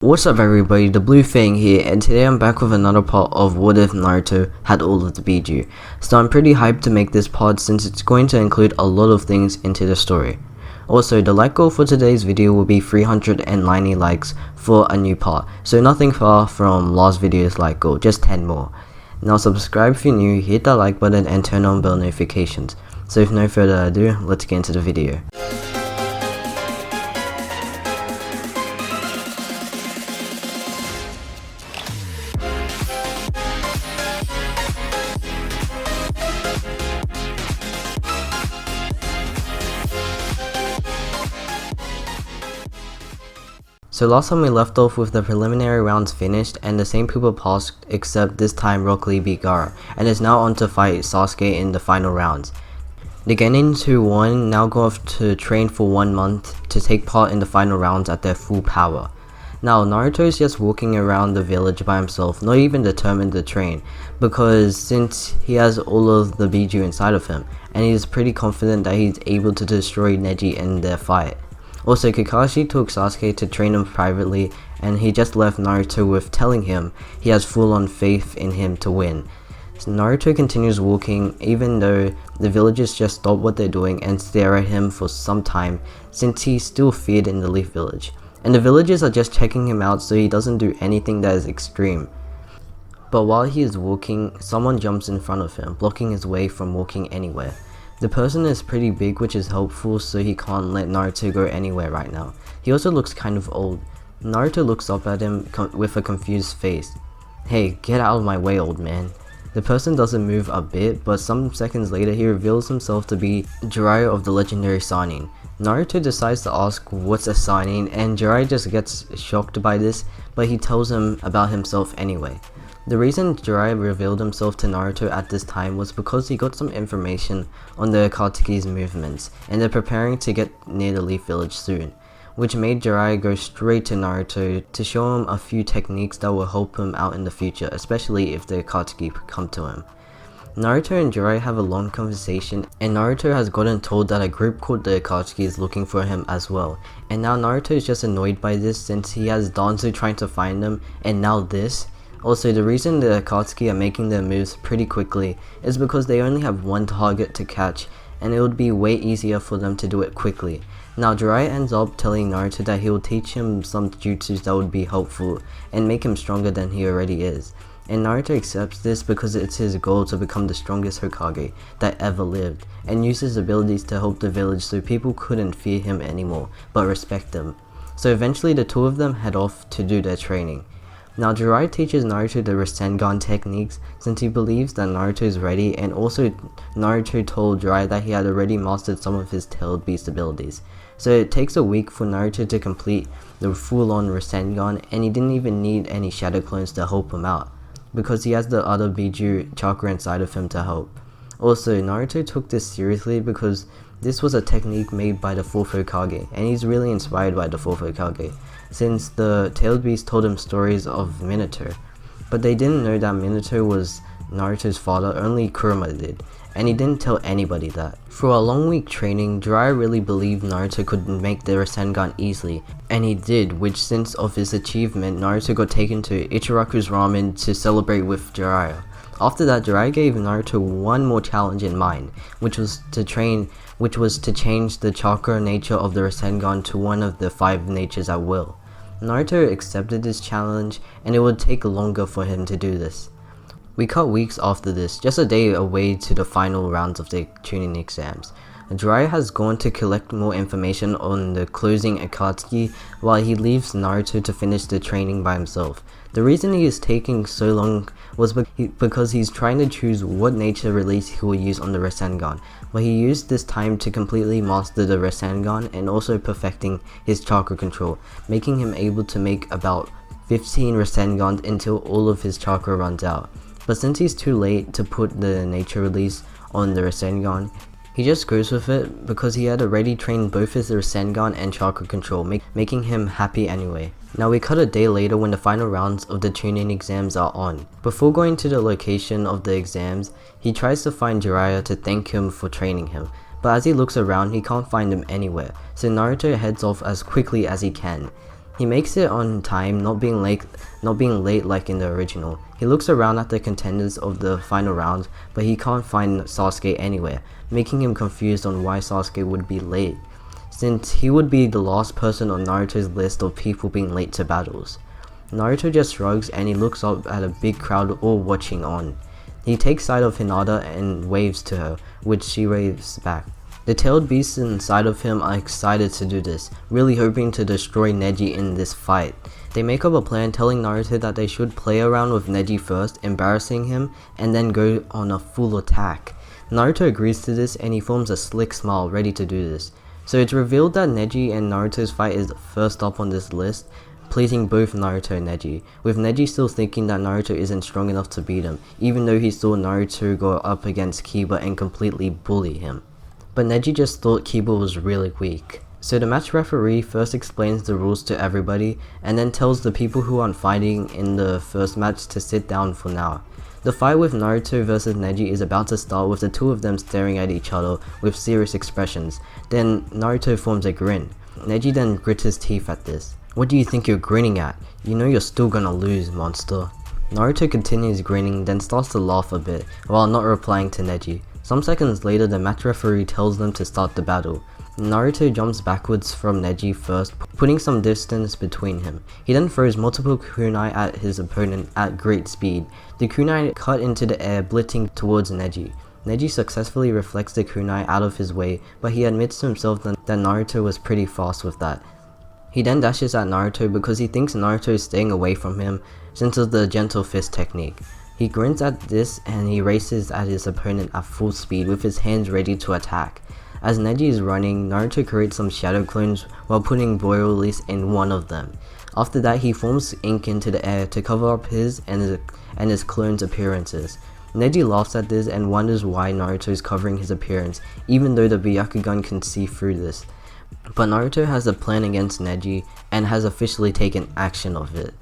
What's up everybody, the Blue Fang here, and today I'm back with another part of what if Naruto had all of the Bijuu. So I'm pretty hyped to make this pod since it's going to include a lot of things into the story. Also, the like goal for today's video will be 390 likes for a new part, so nothing far from last video's like goal, just 10 more. Now subscribe if you're new, hit that like button and turn on bell notifications. So with no further ado, let's get into the video. So last time we left off with the preliminary rounds finished and the same people passed, except this time Rock Lee beat Gaara, and is now on to fight Sasuke in the final rounds. The Genin 2-1 now go off to train for 1 month to take part in the final rounds at their full power. Now Naruto is just walking around the village by himself, not even determined to train, because since he has all of the Bijuu inside of him, and he's pretty confident that he's able to destroy Neji in their fight. Also, Kakashi took Sasuke to train him privately, and he just left Naruto with telling him he has full-on faith in him to win. So Naruto continues walking even though the villagers just stop what they're doing and stare at him for some time since he's still feared in the Leaf Village. And the villagers are just checking him out so he doesn't do anything that is extreme. But while he is walking, someone jumps in front of him, blocking his way from walking anywhere. The person is pretty big, which is helpful so he can't let Naruto go anywhere right now. He also looks kind of old. Naruto looks up at him with a confused face. "Hey, get out of my way, old man." The person doesn't move a bit, but some seconds later he reveals himself to be Jiraiya of the legendary Sannin. Naruto decides to ask what's a Sannin, and Jiraiya just gets shocked by this, but he tells him about himself anyway. The reason Jiraiya revealed himself to Naruto at this time was because he got some information on the Akatsuki's movements, and they're preparing to get near the Leaf Village soon, which made Jiraiya go straight to Naruto to show him a few techniques that will help him out in the future, especially if the Akatsuki come to him. Naruto and Jiraiya have a long conversation, and Naruto has gotten told that a group called the Akatsuki is looking for him as well, and now Naruto is just annoyed by this since he has Danzo trying to find him, and now this. Also, the reason the Akatsuki are making their moves pretty quickly is because they only have one target to catch, and it would be way easier for them to do it quickly. Now Jiraiya ends up telling Naruto that he will teach him some jutsus that would be helpful and make him stronger than he already is. And Naruto accepts this because it's his goal to become the strongest Hokage that ever lived, and uses abilities to help the village so people couldn't fear him anymore, but respect him. So eventually the two of them head off to do their training. Now Jiraiya teaches Naruto the Rasengan techniques since he believes that Naruto is ready, and also Naruto told Jiraiya that he had already mastered some of his tailed beast abilities. So it takes a week for Naruto to complete the full-on Rasengan, and he didn't even need any shadow clones to help him out, because he has the other Bijuu chakra inside of him to help. Also, Naruto took this seriously because this was a technique made by the 4th Hokage, and he's really inspired by the 4th Hokage, since the tailed beast told him stories of Minato. But they didn't know that Minato was Naruto's father, only Kurama did, and he didn't tell anybody that. For a long week training, Jiraiya really believed Naruto could make the Rasengan easily, and he did, which since of his achievement, Naruto got taken to Ichiraku's ramen to celebrate with Jiraiya. After that, Jiraiya gave Naruto one more challenge in mind, which was to change the chakra nature of the Rasengan to one of the 5 natures at will. Naruto accepted this challenge, and it would take longer for him to do this. We cut weeks after this, just a day away to the final rounds of the Chunin exams. Jiraiya has gone to collect more information on the closing Akatsuki while he leaves Naruto to finish the training by himself. The reason he is taking so long was because he's trying to choose what nature release he will use on the Rasengan, but he used this time to completely master the Rasengan and also perfecting his chakra control, making him able to make about 15 Rasengans until all of his chakra runs out. But since he's too late to put the nature release on the Rasengan, he just goes with it because he had already trained both his Rasengan and chakra control, making him happy anyway. Now we cut a day later when the final rounds of the Chunin exams are on. Before going to the location of the exams, he tries to find Jiraiya to thank him for training him, but as he looks around he can't find him anywhere, so Naruto heads off as quickly as he can. He makes it on time, not being late like in the original. He looks around at the contenders of the final round, but he can't find Sasuke anywhere, making him confused on why Sasuke would be late, since he would be the last person on Naruto's list of people being late to battles. Naruto just shrugs and he looks up at a big crowd all watching on. He takes sight of Hinata and waves to her, which she waves back. The tailed beasts inside of him are excited to do this, really hoping to destroy Neji in this fight. They make up a plan telling Naruto that they should play around with Neji first, embarrassing him, and then go on a full attack. Naruto agrees to this and he forms a slick smile ready to do this. So it's revealed that Neji and Naruto's fight is first up on this list, pleasing both Naruto and Neji, with Neji still thinking that Naruto isn't strong enough to beat him, even though he saw Naruto go up against Kiba and completely bully him. But Neji just thought Kiba was really weak. So the match referee first explains the rules to everybody and then tells the people who aren't fighting in the first match to sit down for now. The fight with Naruto versus Neji is about to start with the two of them staring at each other with serious expressions. Then Naruto forms a grin. Neji then grits his teeth at this. "What do you think you're grinning at? You know you're still gonna lose, monster." Naruto continues grinning, then starts to laugh a bit while not replying to Neji. Some seconds later, the match referee tells them to start the battle. Naruto jumps backwards from Neji first, putting some distance between him. He then throws multiple kunai at his opponent at great speed. The kunai cut into the air, blitzing towards Neji. Neji successfully reflects the kunai out of his way, but he admits to himself that Naruto was pretty fast with that. He then dashes at Naruto because he thinks Naruto is staying away from him since of the gentle fist technique. He grins at this and he races at his opponent at full speed with his hands ready to attack. As Neji is running, Naruto creates some shadow clones while putting boy release in one of them. After that, he forms ink into the air to cover up his and his clone's appearances. Neji laughs at this and wonders why Naruto is covering his appearance, even though the Byakugan can see through this. But Naruto has a plan against Neji and has officially taken action of it.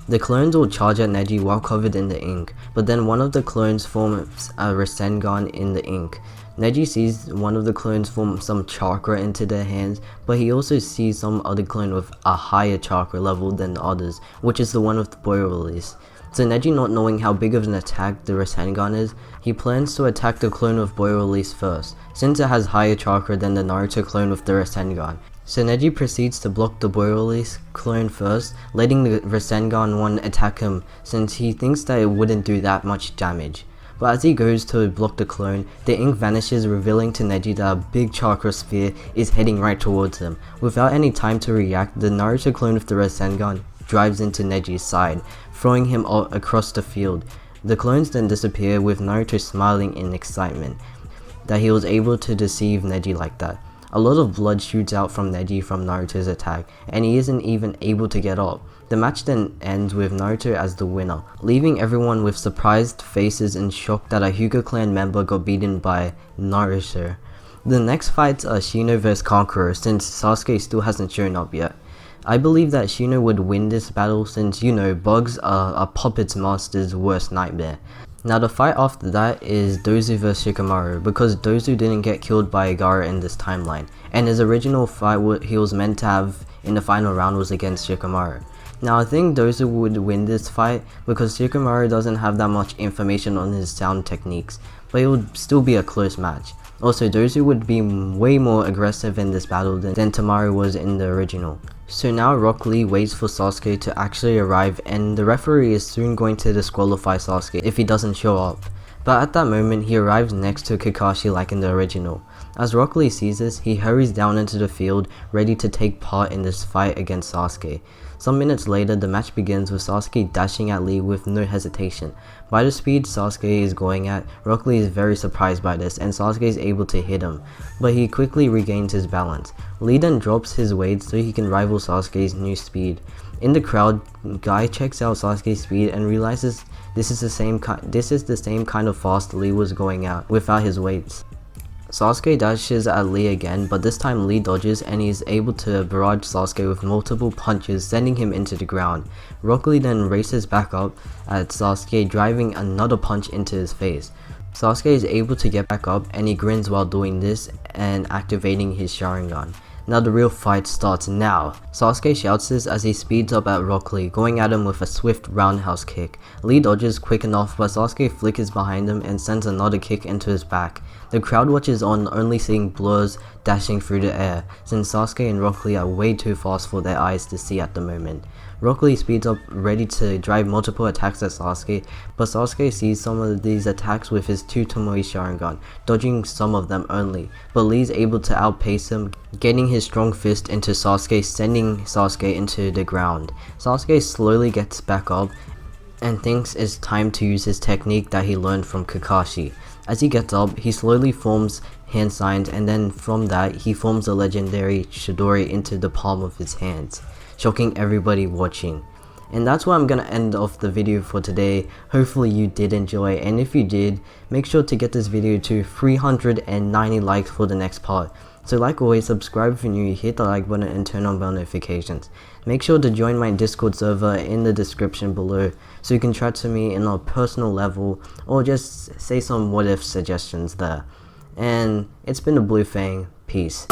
The clones will charge at Neji while covered in the ink, but then one of the clones forms a Rasengan in the ink. Neji sees one of the clones form some chakra into their hands, but he also sees some other clone with a higher chakra level than the others, which is the one with the boy release. So Neji, not knowing how big of an attack the Rasengan is, he plans to attack the clone with boy release first, since it has higher chakra than the Naruto clone with the Rasengan. So Neji proceeds to block the boy release clone first, letting the Rasengan one attack him since he thinks that it wouldn't do that much damage. But as he goes to block the clone, the ink vanishes, revealing to Neji that a big chakra sphere is heading right towards him. Without any time to react, the Naruto clone with the Rasengan drives into Neji's side, throwing him across the field. The clones then disappear, with Naruto smiling in excitement that he was able to deceive Neji like that. A lot of blood shoots out from Neji from Naruto's attack, and he isn't even able to get up. The match then ends with Naruto as the winner, leaving everyone with surprised faces and shocked that a Hyuga clan member got beaten by Naruto. The next fights are Shino vs Conqueror, since Sasuke still hasn't shown up yet. I believe that Shino would win this battle since, bugs are a puppet master's worst nightmare. Now the fight after that is Dozu vs Shikamaru, because Dozu didn't get killed by Gaara in this timeline, and his original fight he was meant to have in the final round was against Shikamaru. Now I think Dozu would win this fight because Shikamaru doesn't have that much information on his sound techniques, but it would still be a close match. Also, Dozu would be way more aggressive in this battle than Tamaru was in the original. So now Rock Lee waits for Sasuke to actually arrive, and the referee is soon going to disqualify Sasuke if he doesn't show up. But at that moment, he arrives next to Kakashi like in the original. As Rock Lee sees this, he hurries down into the field, ready to take part in this fight against Sasuke. Some minutes later, the match begins with Sasuke dashing at Lee with no hesitation. By the speed Sasuke is going at, Rock Lee is very surprised by this, and Sasuke is able to hit him, but he quickly regains his balance. Lee then drops his weight so he can rival Sasuke's new speed. In the crowd, Guy checks out Sasuke's speed and realizes this is the same kind of fast Lee was going at without his weights. Sasuke dashes at Lee again, but this time Lee dodges and he is able to barrage Sasuke with multiple punches, sending him into the ground. Rock Lee then races back up at Sasuke, driving another punch into his face. Sasuke is able to get back up and he grins while doing this and activating his Sharingan. Now the real fight starts now. Sasuke shouts this as he speeds up at Rock Lee, going at him with a swift roundhouse kick. Lee dodges quick enough, but Sasuke flickers behind him and sends another kick into his back. The crowd watches on, only seeing blurs dashing through the air, since Sasuke and Rock Lee are way too fast for their eyes to see at the moment. Rock Lee speeds up, ready to drive multiple attacks at Sasuke, but Sasuke sees some of these attacks with his 2 Tomoe Sharingan, dodging some of them only, but Lee's able to outpace him, getting his strong fist into Sasuke, sending Sasuke into the ground. Sasuke slowly gets back up and thinks it's time to use his technique that he learned from Kakashi. As he gets up, he slowly forms hand signs, and then from that, he forms a legendary Chidori into the palm of his hands, shocking everybody watching. And that's where I'm gonna end off the video for today. Hopefully you did enjoy, and if you did, make sure to get this video to 390 likes for the next part. So like always, subscribe if you're new, hit the like button and turn on bell notifications. Make sure to join my Discord server in the description below so you can chat to me in a personal level or just say some what if suggestions there. And it's been the Blue Fang. Peace.